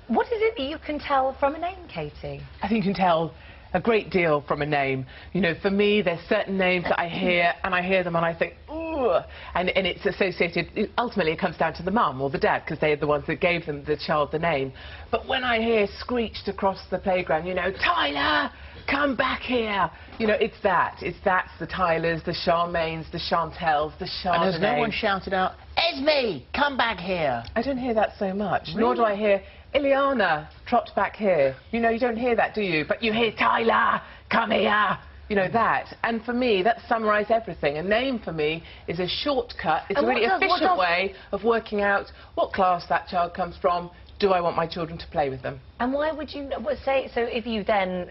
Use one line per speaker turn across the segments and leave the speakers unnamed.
What is it that you can tell from a name, Katie?
I think you can tell a great deal from a name. You know, for me, there's certain names that I hear, and I think, ooh, and it's associated, ultimately it comes down to the mum or the dad, because they're the ones that gave the child the name. But when I hear screeched across the playground, you know, Tyler, come back here, you know, it's that's the Tylers, the Charmaines, the Chantels, the Chardonnays.
And there's no one shouted out, Esme, come back here.
I don't hear that so much,
Really?
nor do I hear, Ileana, trot back here. You know, you don't hear that, do you? But you hear, Tyler, come here. You know, that. And for me, that summarises everything. A name, for me, is a shortcut. It's a really efficient way of working out what class that child comes from. Do I want my children to play with them?
And why would you say, so if you then,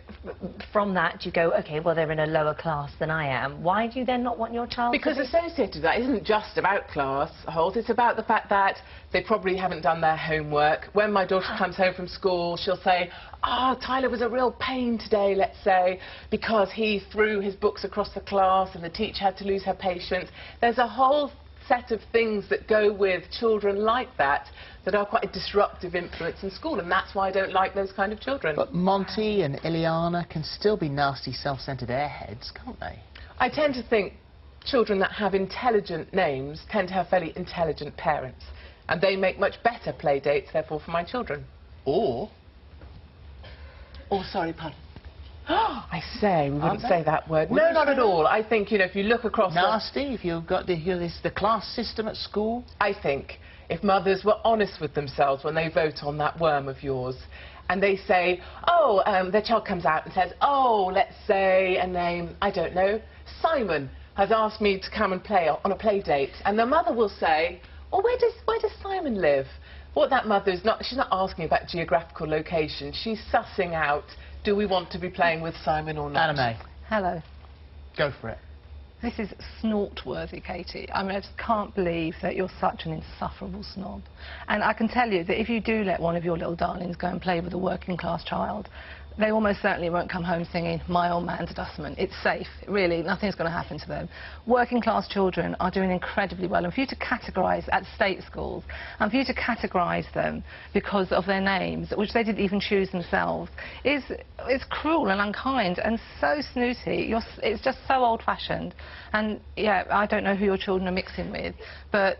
from that, you go, OK, well, they're in a lower class than I am, why do you then not want your child
because
to be...
associated with that isn't just about class, Holt, it's about the fact that they probably haven't done their homework. When my daughter comes home from school, she'll say, oh, Tyler was a real pain today, let's say, because he threw his books across the class and the teacher had to lose her patience. There's a whole set of things that go with children like that that are quite a disruptive influence in school, and that's why I don't like those kind of children.
But Monty and Ileana can still be nasty, self-centred airheads, can't they?
I tend to think children that have intelligent names tend to have fairly intelligent parents, and they make much better play dates, therefore, for my children.
Or, sorry, pardon.
I say, we wouldn't say that word. No, not at all. I think, you know, if you look across...
Nasty, if you've got the class system at school?
I think if mothers were honest with themselves when they vote on that worm of yours, and they say, oh, their child comes out and says, oh, let's say a name, I don't know, Simon has asked me to come and play on a play date, and the mother will say, oh, where does Simon live? What that mother is not, she's not asking about geographical location, she's sussing out, do we want to be playing with Simon or not?
Anna May.
Hello.
Go for it.
This is snort-worthy, Katie. I mean, I just can't believe that you're such an insufferable snob. And I can tell you that if you do let one of your little darlings go and play with a working-class child, they almost certainly won't come home singing My Old Man's Dustman. It's safe, really, nothing's going to happen to them. Working-class children are doing incredibly well, and for you to categorise at state schools, and for you to categorise them because of their names, which they didn't even choose themselves, is cruel and unkind and so snooty. It's just so old-fashioned. And, yeah, I don't know who your children are mixing with, but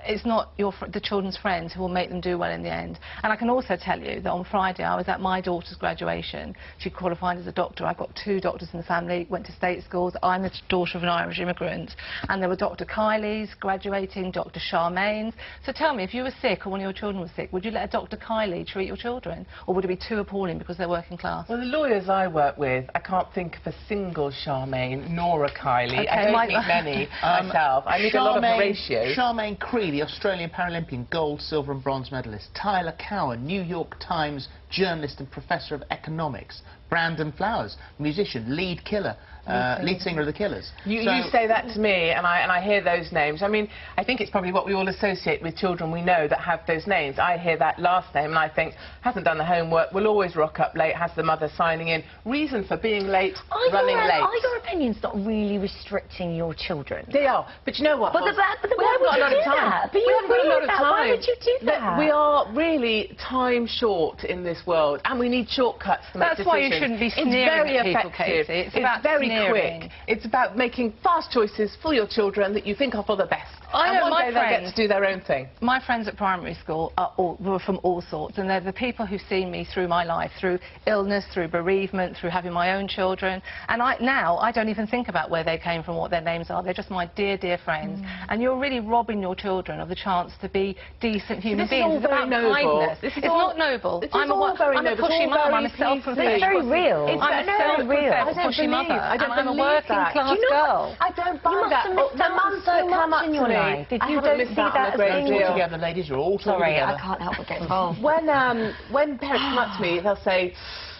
it's not the children's friends who will make them do well in the end. And I can also tell you that on Friday I was at my daughter's graduation. She qualified as a doctor. I've got 2 doctors in the family, went to state schools. I'm the daughter of an Irish immigrant. And there were Dr. Kylie's graduating, Dr. Charmaine's. So tell me, if you were sick or one of your children was sick, would you let a Dr. Kylie treat your children? Or would it be too appalling because they're working class?
Well, the lawyers I work with, I can't think of a single Charmaine nor a Kylie.
Okay,
I don't meet many myself. I meet a lot of Horatios.
Charmaine Cree, the Australian Paralympian gold, silver and bronze medalist. Tyler Cowan, New York Times journalist and professor of economics. Brandon Flowers, musician, lead singer of the Killers.
You say that to me, and I hear those names. I mean, I think it's probably what we all associate with children we know that have those names. I hear that last name, and I think, hasn't done the homework, will always rock up late, has the mother signing in. Reason for being late, running late.
Are your opinions not really restricting your children?
They are, but you know what?
But
we haven't got a lot of time.
But you
haven't got a lot of time.
Why would you do that?
We are really time short in this world, and we need shortcuts to make decisions.
That's why you shouldn't be sneering at people, Katie. It's
very
sneering.
quick. It's about making fast choices for your children that you think are for the best.
I know my
friends, they get to do their own thing.
My friends at primary school were from all sorts, and they're the people who've seen me through my life, through illness, through bereavement, through having my own children. And now I don't even think about where they came from, what their names are. They're just my dear, dear friends. And you're really robbing your children of the chance to be decent human beings. It's about kindness. It's not noble. I'm a pushy mum. I'm a self-professed.
It's very real.
I'm a self-professed pushy mother. I'm a working-class girl.
I don't buy that.
The mums don't come up to me. Did you don't see that as being
all together, ladies? You're all talking
Sorry,
together.
I can't help but get involved.
When parents come up to me, they'll say,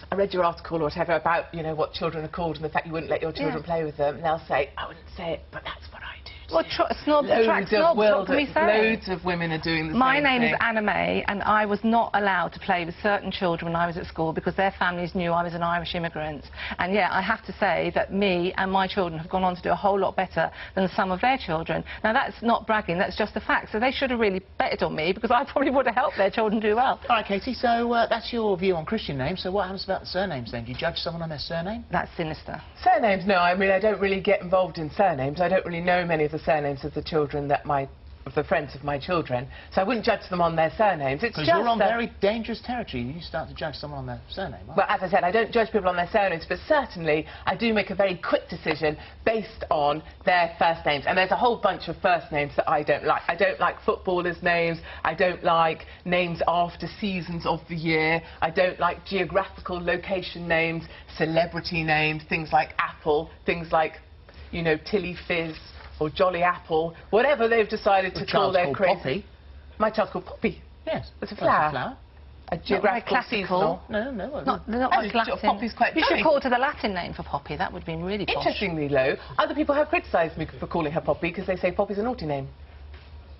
I read your article or whatever about, you know, what children are called and the fact you wouldn't let your children play with them. And they'll say, I wouldn't say it, but that's what I do.
Well, snob, attract snobs, what can we say?
Loads of women are doing the
My
same
name
thing.
is Anna May, and I was not allowed to play with certain children when I was at school because their families knew I was an Irish immigrant. And yeah, I have to say that me and my children have gone on to do a whole lot better than some of their children. Now, that's not bragging, that's just a fact. So they should have really betted on me because I probably would have helped their children do well.
All right, Katie, so that's your view on Christian names. So what happens about the surnames then? Do you judge someone on their surname?
That's sinister.
Surnames, no. I mean, I don't really get involved in surnames. I don't really know many of the surnames of the children of the friends of my children, so I wouldn't judge them on their surnames. It's
Because
just
you're on
that,
very dangerous territory. You start to judge someone on their surname, aren't
well, as I said, I don't judge people on their surnames, but certainly I do make a very quick decision based on their first names. And there's a whole bunch of first names that I don't like. I don't like footballers' names. I don't like names after seasons of the year. I don't like geographical location names, celebrity names, things like Apple, things like, you know, Tilly Fizz or Jolly Apple, whatever they've decided to call their crazy.
Poppy.
My child's called Poppy.
Yes.
It's a
Well,
flower.
it's a flower.
A geographical seasonal.
No.
They're not
And
much Latin.
Poppy's quite
You should
funny.
call it to the Latin name for Poppy. That would have been really posh.
Interestingly, though, other people have criticised me for calling her Poppy because they say Poppy's a naughty name.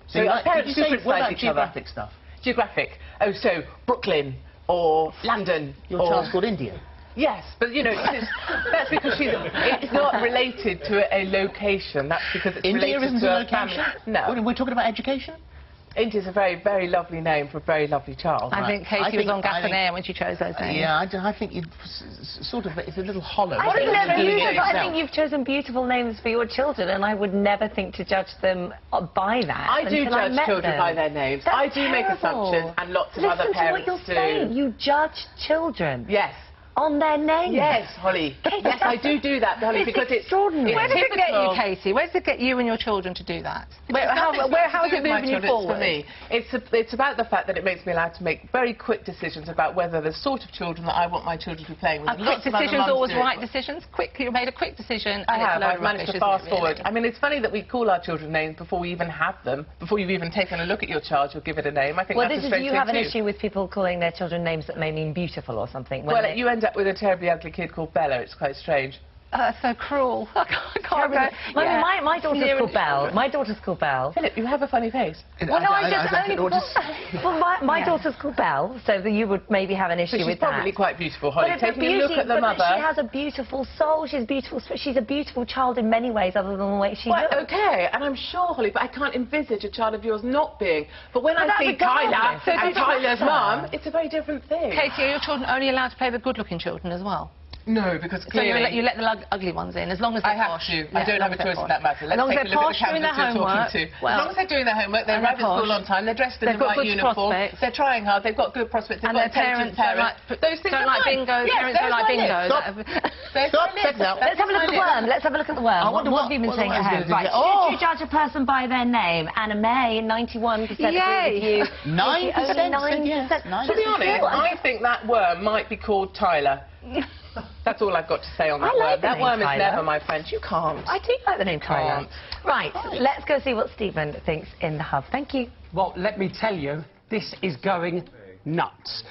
So you like,
parents
did you
do
say, what
criticise
about
each other.
geographic stuff?
Geographic. Oh, so Brooklyn or London.
Your
or...
child's called India.
Yes, but you know, that's because it's not related to a location. That's because it's
India
related
isn't
to
a
a
location?
family. No.
We're talking about education?
India's a very, very lovely name for a very lovely child.
I think Katie was on gas and air when she chose those names.
Yeah, I think you've sort of, it's a little hollow.
I think,
never
you,
doing it
I
yourself.
think you've chosen beautiful names for your children, and I would never think to judge them by that.
I do
until I
judge
met
children
them.
by their names.
That's
I do make
terrible.
assumptions, and lots of
Listen
other
to
parents
what you're
do.
saying. You judge children
Yes.
on their names.
Yes, Holly. Yes, I do that, Holly,
It's
because
extraordinary.
Where does it get you,
typical.
Katie? Where does it get you and your children to do that? How is it moving you
It's
forward?
for me. It's about the fact that it makes me allowed to make very quick decisions about whether the sort of children that I want my children to be playing with.
Are quick
Lots of other
decisions
mums
always
do it.
right decisions? Quick, you made a quick decision.
I
and it's
have.
a load
I've
of
managed
rubbish,
to fast
isn't it,
forward.
really?
I mean, it's funny that we call our children names before we even have them, before you've even taken a look at your child, you'll give it a name. I think
Well,
that's
this
a
is,
strange
you
thing
have an
too.
issue with people calling their children names that may mean beautiful or something. when
Well,
they-
you end up with a terribly ugly kid called Bella. It's quite strange.
That's so cruel. I can't go.
My daughter's called Belle. My daughter's called Belle.
Philip, you have a funny face.
Well, no, I just only... Well, my daughter's called Belle, so that you would maybe have an issue
But she's
with that.
probably quite beautiful, Holly.
But it's a
Taking a look
beauty,
at the
but
mother.
she has a beautiful soul. She's beautiful. She's a beautiful child in many ways, other than the way she
Well,
looks.
okay, and I'm sure, Holly, but I can't envisage a child of yours not being. But when I
that's
see
regardless.
Tyler
So
and
does it
Tyler's
matter?
mum, it's a very different thing.
Katie, are your children only allowed to play with good-looking children as well?
No, because
So
clearly...
you let the ugly ones in, as long as they're
I have
posh.
to.
Yeah,
I don't have a choice in that matter.
As long as
Let's take
they're
a look
posh,
at the
doing their
candidates you're
homework.
talking to.
Well,
as long as they're doing their homework, they
and
arrive at
they're
school
posh.
on time, they're dressed in
They've
the
got
right
good
uniform,
prospects.
they're trying hard, they've got good prospects, they've
And
got
their
intelligent
parents
Those things
don't
are
like
fine.
bingo.
Yes,
Parents don't like bingo.
Stop, check that.
Let's have a look at the worm. Let's have a look at the worm.
I wonder
what have you been
what
saying
the
at
worm's
home?
gonna do.
Right,
Oh.
should you judge a person by their name? Anna May, 91% agree with you.
9%
Only
said yes.
9%.
To be honest, I think that worm might be called Tyler. That's all I've got to say on that
I like
worm.
the
That
name
worm is
Tyler.
never my friend. You can't.
I do like the name Tyler.
Can't.
Right, let's go see what Stephen thinks in the hub. Thank you.
Well, let me tell you, this is going nuts.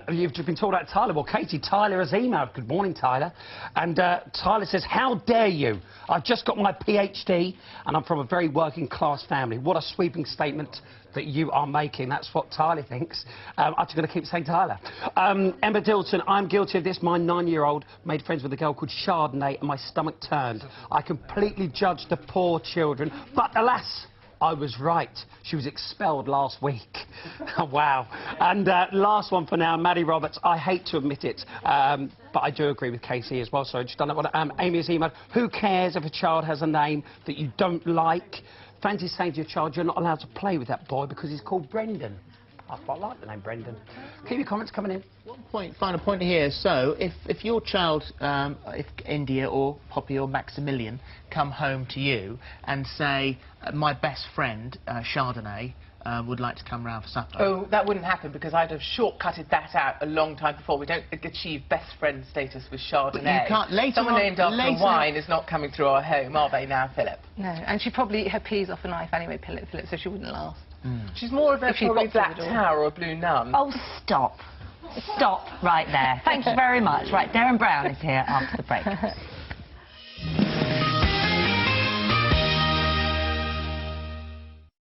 You've just been talking about Tyler. Well, Katie, Tyler has emailed. Good morning, Tyler. And Tyler says, how dare you? I've just got my PhD and I'm from a very working class family. What a sweeping statement that you are making. That's what Tyler thinks. I'm just going to keep saying Tyler. Emma Dilton, I'm guilty of this. My 9-year-old made friends with a girl called Chardonnay and my stomach turned. I completely judged the poor children, but alas, I was right. She was expelled last week. Wow. And last one for now, Maddie Roberts. I hate to admit it, but I do agree with Casey as well. So I just done that one. Amy has emailed, who cares if a child has a name that you don't like? Fancy saying to your child, you're not allowed to play with that boy because he's called Brendan. I quite like the name Brendan. Keep your comments coming in.
Final point here. So, if your child, if India or Poppy or Maximilian come home to you and say, my best friend, Chardonnay, would like to come round for supper.
Oh, that wouldn't happen because I'd have shortcutted that out a long time before. We don't achieve best friend status with Chardonnay.
But you can't later
Someone
on,
named after
later
wine is not coming through our home, are they now, Philip?
No, and she'd probably eat her peas off a knife anyway, Philip, so she wouldn't last.
She's more of a
If she's
probably
got through
black
the door.
tower or a blue nun.
Oh, stop. Stop right there. Thank you very much. Right, Darren Brown is here after the break.